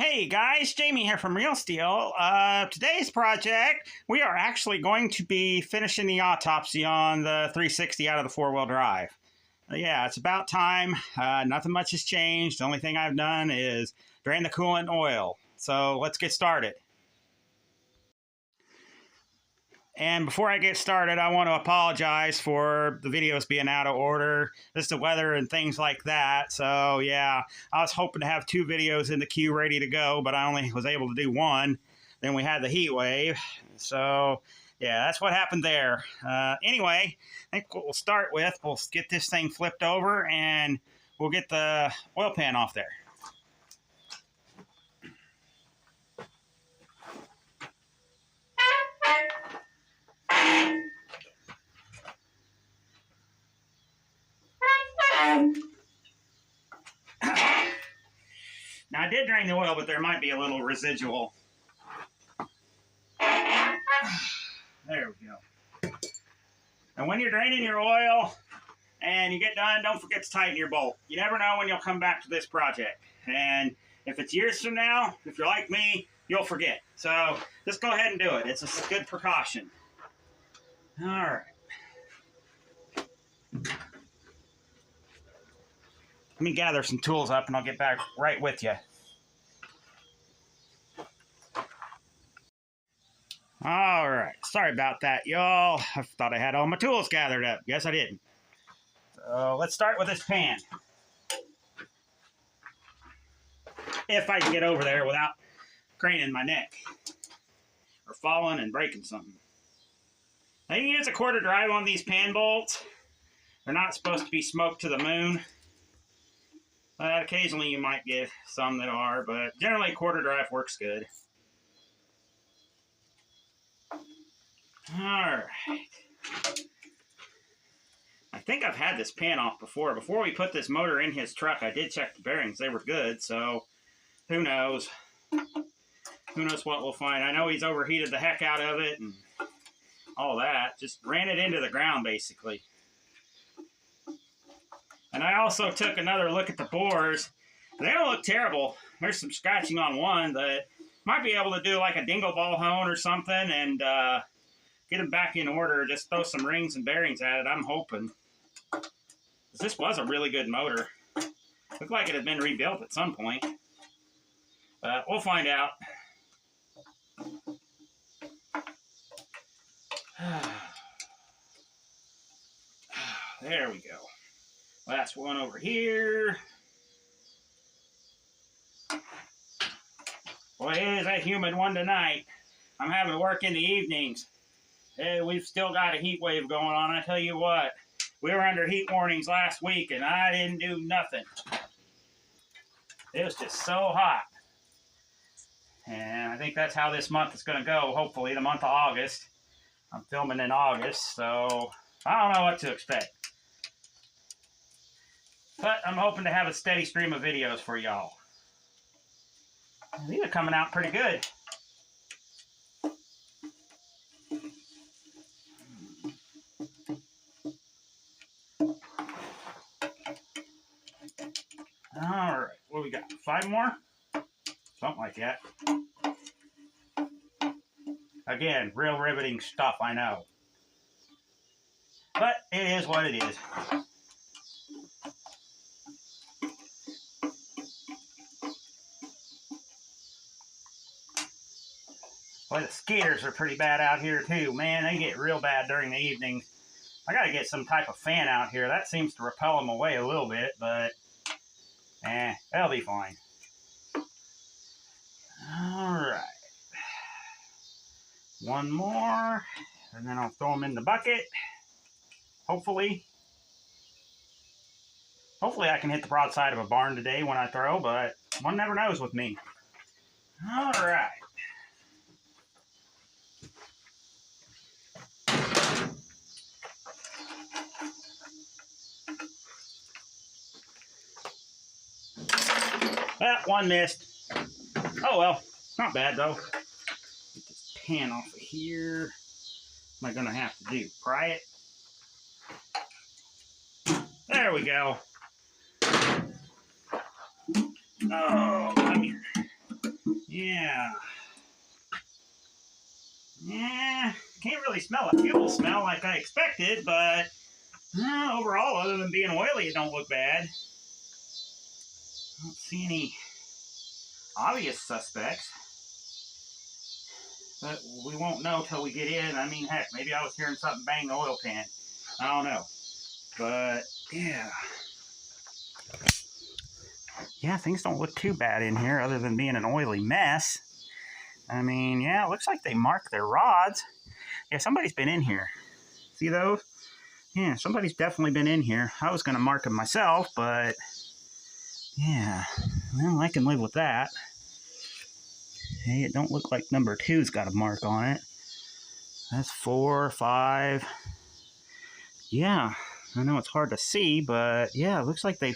Hey guys, Jamie here from Real Steel. Today's project, we are actually going to be finishing the autopsy on the 360 out of the four-wheel drive. Yeah, it's about time. Nothing much has changed. The only thing I've done is drain the coolant and oil. So let's get started. And before I get started, I want to apologize for the videos being out of order. Just the weather and things like that. So yeah, I was hoping to have 2 videos in the queue ready to go, but I only was able to do 1. Then we had the heat wave. So yeah, that's what happened there. Anyway, I think what we'll start with, we'll get this thing flipped over and we'll get the oil pan off there. Now, I did drain the oil, but there might be a little residual. There we go. And when you're draining your oil and you get done, don't forget to tighten your bolt. You never know when you'll come back to this project. And if it's years from now, if you're like me, you'll forget. So just go ahead and do it. It's a good precaution. All right. Let me gather some tools up and I'll get back right with you. All right, sorry about that, y'all. I thought I had all my tools gathered up. Guess I didn't. So let's start with this pan. If I can get over there without craning my neck or falling and breaking something. Now you can use a quarter drive on these pan bolts. They're not supposed to be smoked to the moon. But occasionally you might get some that are, but generally quarter drive works good. All right. I think I've had this pan off before. Before we put this motor in his truck, I did check the bearings. They were good, so who knows? Who knows what we'll find. I know he's overheated the heck out of it and all that. Just ran it into the ground, basically. And I also took another look at the bores. They don't look terrible. There's some scratching on one, but might be able to do like a dingle ball hone or something and get them back in order. Just throw some rings and bearings at it, I'm hoping. This was a really good motor. Looked like it had been rebuilt at some point. But we'll find out. There we go. Last one over here. Boy, it is a humid one tonight. I'm having to work in the evenings. Hey, we've still got a heat wave going on. I tell you what, we were under heat warnings last week and I didn't do nothing. It was just so hot. And I think that's how this month is going to go, hopefully, the month of August. I'm filming in August, so I don't know what to expect. But I'm hoping to have a steady stream of videos for y'all. These are coming out pretty good. All right, what do we got? 5 more? Something like that. Again, real riveting stuff, I know. But it is what it is. Boy, the skaters are pretty bad out here too. Man, they get real bad during the evenings. I gotta get some type of fan out here. That seems to repel them away a little bit, but they'll be fine. All right. One more, and then I'll throw them in the bucket. Hopefully. Hopefully I can hit the broadside of a barn today when I throw, but one never knows with me. All right. Well, one missed. Oh well, not bad though. Get this pan off of here. What am I gonna have to do? Pry it? There we go. Oh, come here. Yeah. Yeah, can't really smell a fuel smell like I expected, but overall, other than being oily, it don't look bad. I don't see any obvious suspects. But we won't know till we get in. I mean, heck, maybe I was hearing something bang the oil pan. I don't know. But, yeah. Yeah, things don't look too bad in here other than being an oily mess. I mean, yeah, it looks like they marked their rods. Yeah, somebody's been in here. See those? Yeah, somebody's definitely been in here. I was going to mark them myself, but yeah, well, I can live with that. Hey, it don't look like number 2's got a mark on it. That's 4, 5. Yeah, I know it's hard to see, but yeah, it looks like they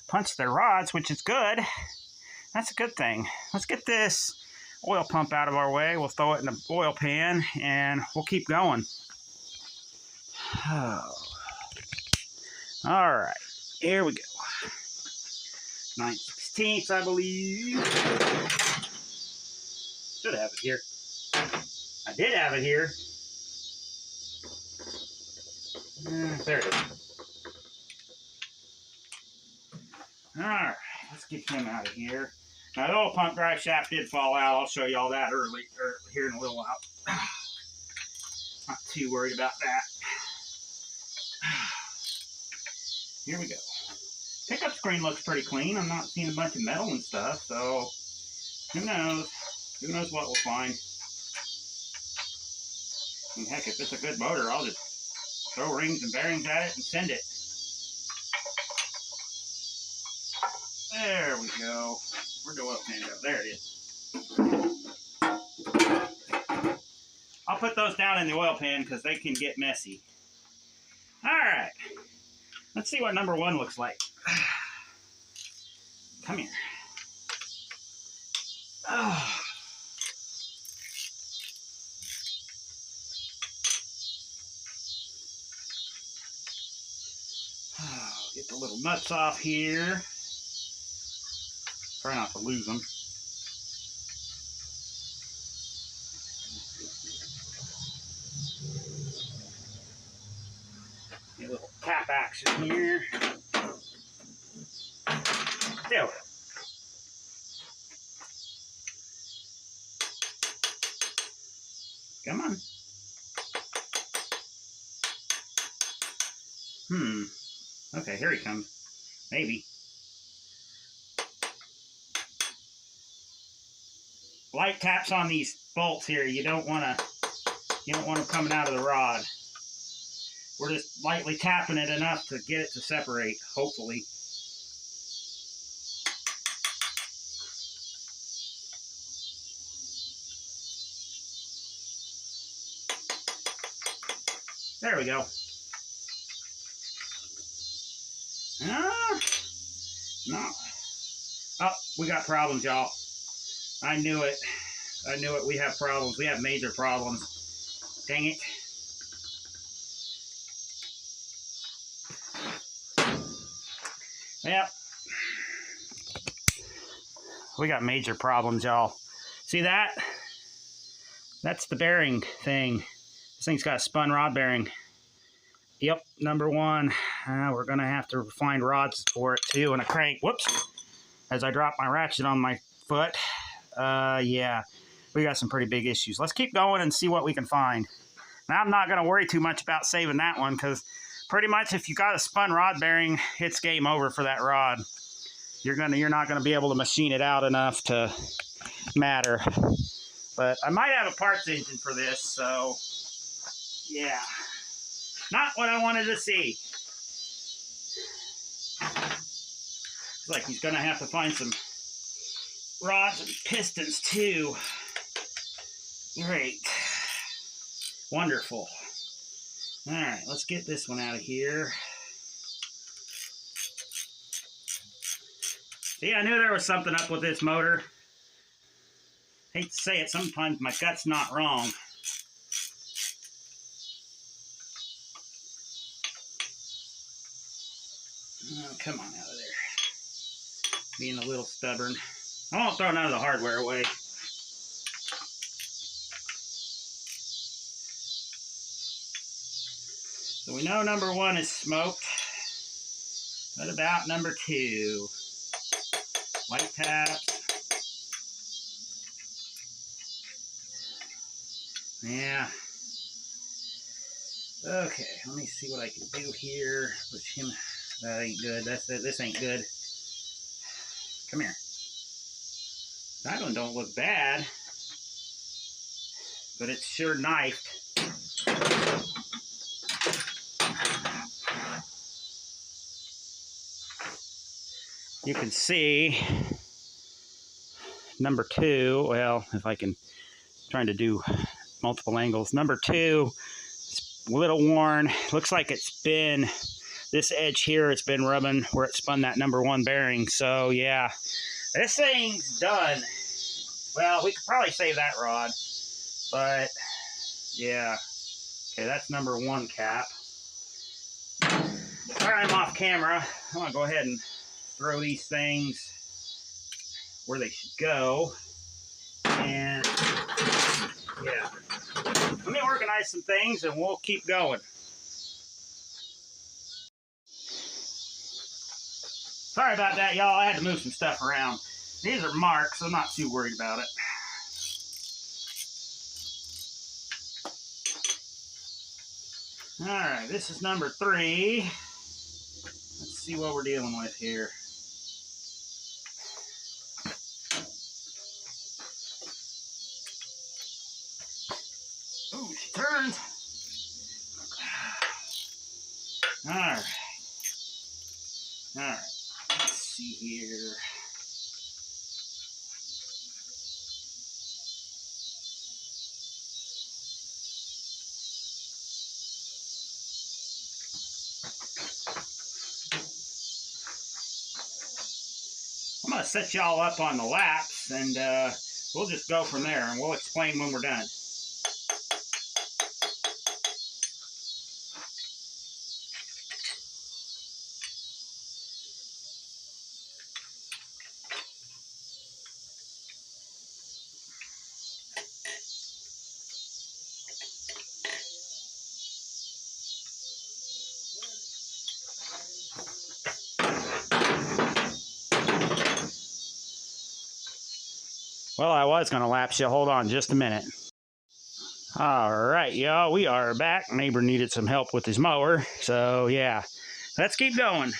punched their rods, which is good. That's a good thing. Let's get this oil pump out of our way. We'll throw it in the oil pan, and we'll keep going. Oh. All right, here we go. 9/16, I believe. Should have it here. I did have it here. There it is. All right, let's get him out of here. Now, the oil pump drive shaft did fall out. I'll show you all that here in a little while. Not too worried about that. Here we go. Pickup screen looks pretty clean. I'm not seeing a bunch of metal and stuff, so who knows? Who knows what we'll find? And heck, if it's a good motor, I'll just throw rings and bearings at it and send it. There we go. Where'd the oil pan go? There it is. I'll put those down in the oil pan because they can get messy. All right. Let's see what number 1 looks like. Come here. Oh. Get the little nuts off here. Try not to lose them. Get a little tap action here. There we go. Come on. Okay, here he comes. Maybe. Light taps on these bolts here. You don't want them coming out of the rod. We're just lightly tapping it enough to get it to separate, hopefully. There we go. No. Oh, we got problems, y'all. I knew it. I knew it. We have problems. We have major problems. Dang it. Yep. We got major problems, y'all. See that? That's the bearing thing. This thing's got a spun rod bearing. Yep, number 1. We're going to have to find rods for it, too, and a crank. Whoops. As I drop my ratchet on my foot. Yeah, we got some pretty big issues. Let's keep going and see what we can find. Now, I'm not going to worry too much about saving that one because pretty much if you got a spun rod bearing, it's game over for that rod. You're not going to be able to machine it out enough to matter. But I might have a parts engine for this, so yeah. Not what I wanted to see. Looks like he's going to have to find some rods and pistons too. Great. Wonderful. All right, let's get this one out of here. See, I knew there was something up with this motor. Hate to say it, sometimes my gut's not wrong. Oh, come on out of there. Being a little stubborn. I won't throw none of the hardware away. So we know number 1 is smoked. What about number 2? White taps. Yeah. Okay, let me see what I can do here. Push him. That ain't good. This ain't good. Come here. That one don't look bad, but it's sure knifed. You can see number 2. Well, if I can, trying to do multiple angles. Number 2, it's a little worn. Looks like it's been, this edge here, it's been rubbing where it spun that number 1 bearing. So yeah, this thing's done. Well, we could probably save that rod, but yeah. Okay, that's number 1 cap. All right, I'm off camera. I'm gonna go ahead and throw these things where they should go. And yeah, let me organize some things and we'll keep going. Sorry about that, y'all. I had to move some stuff around. These are marks, so I'm not too worried about it. All right, this is number 3. Let's see what we're dealing with here. Ooh, she turns. All right. All right. Let's see here. I'm going to set y'all up on the laps, and we'll just go from there, and we'll explain when we're done. Well, I was going to lapse you. Hold on just a minute. All right, y'all, we are back. Neighbor needed some help with his mower, so yeah, let's keep going.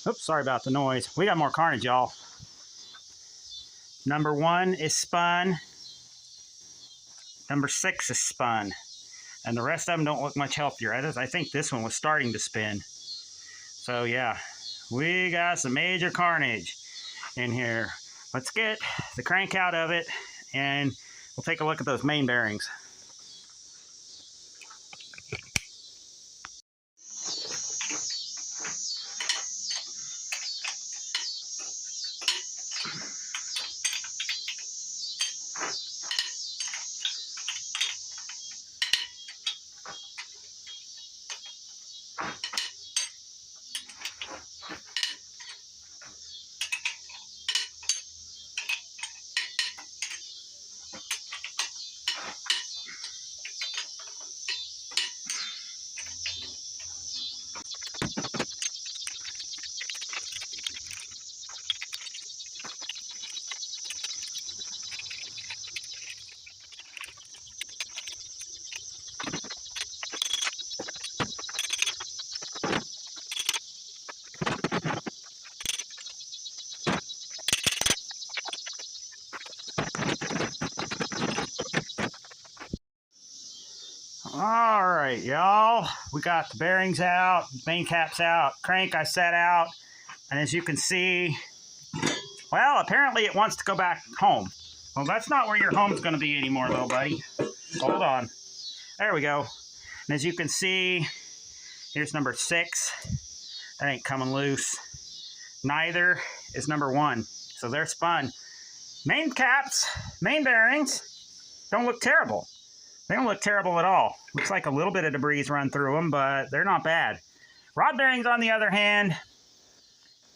Oops, sorry about the noise. We got more carnage, y'all. Number 1 is spun. Number 6 is spun. And the rest of them don't look much healthier. I think this one was starting to spin. So yeah, we got some major carnage in here. Let's get the crank out of it, and we'll take a look at those main bearings. All right, y'all. We got the bearings out, main caps out, crank I set out, and as you can see, well, apparently it wants to go back home. Well, that's not where your home's going to be anymore, though, buddy. Hold on. There we go. And as you can see, here's number 6. That ain't coming loose. Neither is number 1. So they're spun. Main caps, main bearings, don't look terrible. They don't look terrible at all. Looks like a little bit of debris run through them, but they're not bad. Rod bearings, on the other hand,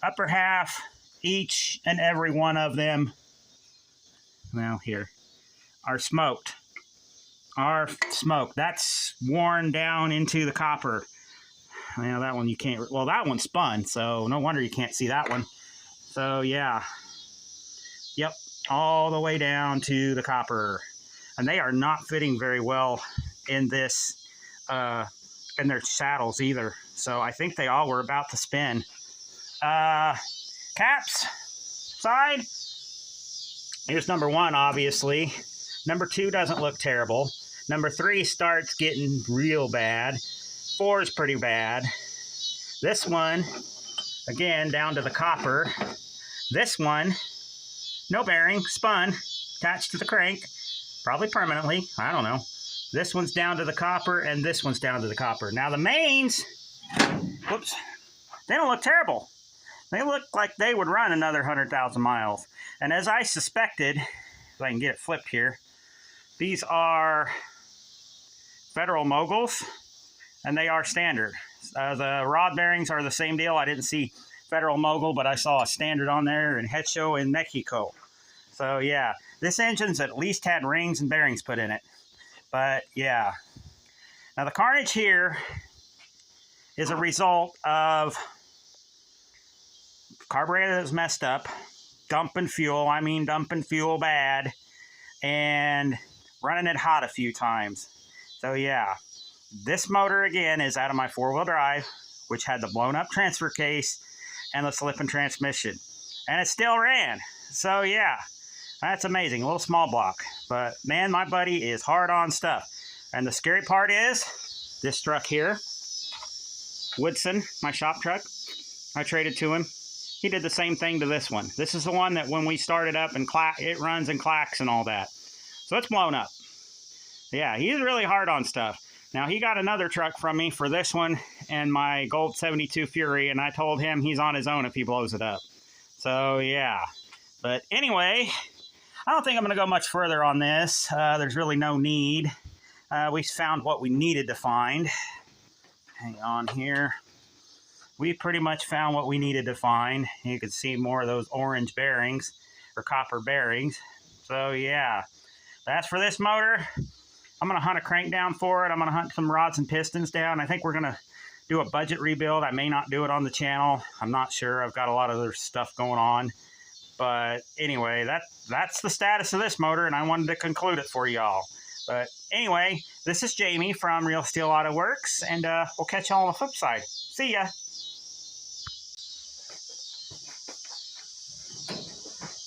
upper half, each and every one of them, well, here, are smoked. That's worn down into the copper. Well, that one you can't, well, that one's spun, so no wonder you can't see that one. So, yeah. Yep, all the way down to the copper. And they are not fitting very well in this, in their saddles either. So I think they all were about to spin. Caps, side. Here's number 1, obviously. Number 2 doesn't look terrible. Number 3 starts getting real bad. 4 is pretty bad. This one, again, down to the copper. This one, no bearing, spun, attached to the crank. Probably permanently. I don't know. This one's down to the copper, and this one's down to the copper. Now, the mains, whoops, they don't look terrible. They look like they would run another 100,000 miles. And as I suspected, if I can get it flipped here, these are Federal Moguls, and they are standard. The rod bearings are the same deal. I didn't see Federal Mogul, but I saw a standard on there in Hecho in Mexico. So, yeah, this engine's at least had rings and bearings put in it. But, yeah. Now, the carnage here is a result of carburetor that was messed up, dumping fuel bad, and running it hot a few times. So, yeah. This motor, again, is out of my 4-wheel drive, which had the blown-up transfer case and the slipping transmission. And it still ran. So, yeah. That's amazing. A little small block. But, man, my buddy is hard on stuff. And the scary part is, this truck here, Woodson, my shop truck, I traded to him. He did the same thing to this one. This is the one that when we started up, and it runs and clacks and all that. So it's blown up. Yeah, he's really hard on stuff. Now, he got another truck from me for this one and my Gold 72 Fury, and I told him he's on his own if he blows it up. So, yeah. But anyway, I don't think I'm going to go much further on this. There's really no need. We found what we needed to find. Hang on here. We pretty much found what we needed to find. You can see more of those orange bearings, or copper bearings. So, yeah. That's for this motor. I'm going to hunt a crank down for it. I'm going to hunt some rods and pistons down. I think we're going to do a budget rebuild. I may not do it on the channel. I'm not sure. I've got a lot of other stuff going on. But anyway, that's the status of this motor, and I wanted to conclude it for y'all. But anyway, this is Jamie from Real Steel Auto Works, and we'll catch y'all on the flip side. See ya!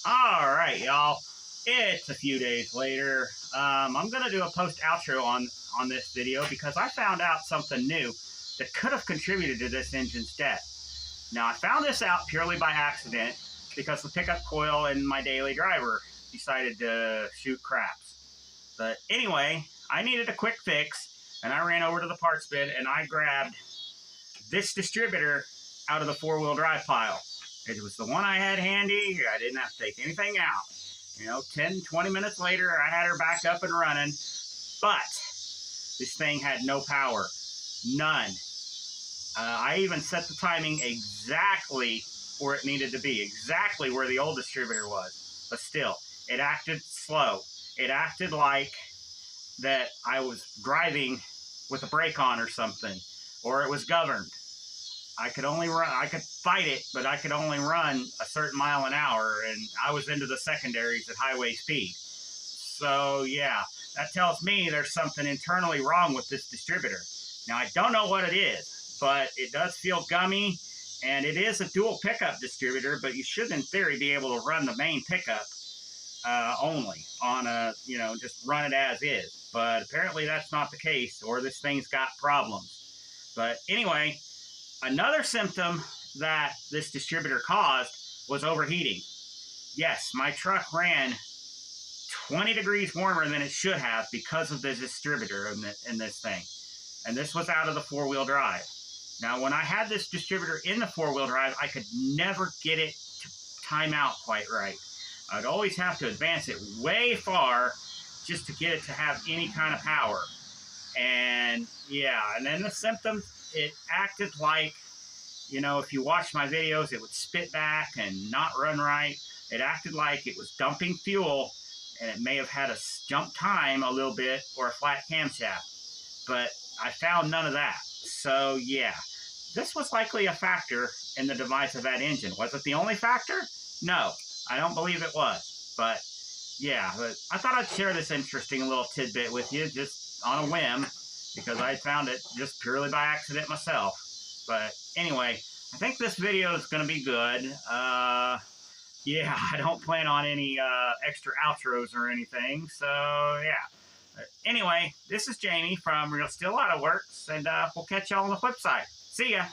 All right, y'all. It's a few days later. I'm going to do a post-outro on this video because I found out something new that could have contributed to this engine's death. Now, I found this out purely by accident because the pickup coil in my daily driver decided to shoot craps. But anyway, I needed a quick fix, and I ran over to the parts bin, and I grabbed this distributor out of the 4-wheel drive pile. It was the one I had handy. I didn't have to take anything out. You know, 10, 20 minutes later, I had her back up and running, but this thing had no power. None. I even set the timing exactly where it needed to be, exactly where the old distributor was. But still, it acted slow. It acted like that I was driving with a brake on or something, or it was governed. I could only run, I could fight it, but I could only run a certain mile an hour, and I was into the secondaries at highway speed. So, yeah, that tells me there's something internally wrong with this distributor. Now, I don't know what it is, but it does feel gummy, and it is a dual pickup distributor, but you should, in theory, be able to run the main pickup only on a, you know, just run it as is. but apparently that's not the case, or this thing's got problems. But anyway, another symptom that this distributor caused was overheating. Yes, my truck ran 20 degrees warmer than it should have because of the distributor in this thing. And this was out of the four-wheel drive. Now, when I had this distributor in the four-wheel drive, I could never get it to time out quite right. I'd always have to advance it way far just to get it to have any kind of power. And yeah, and then the symptoms, it acted like, you know, if you watch my videos, it would spit back and not run right. It acted like it was dumping fuel, and it may have had a jump time a little bit or a flat camshaft. But I found none of that. So yeah, this was likely a factor in the demise of that engine. Was it the only factor? No, I don't believe it was. But yeah, but I thought I'd share this interesting little tidbit with you just on a whim, because I found it just purely by accident myself. But anyway, I think this video is going to be good. Yeah, I don't plan on any extra outros or anything, so yeah. But anyway, this is Jamie from Real Steel Auto Works, and we'll catch y'all on the flip side. See ya!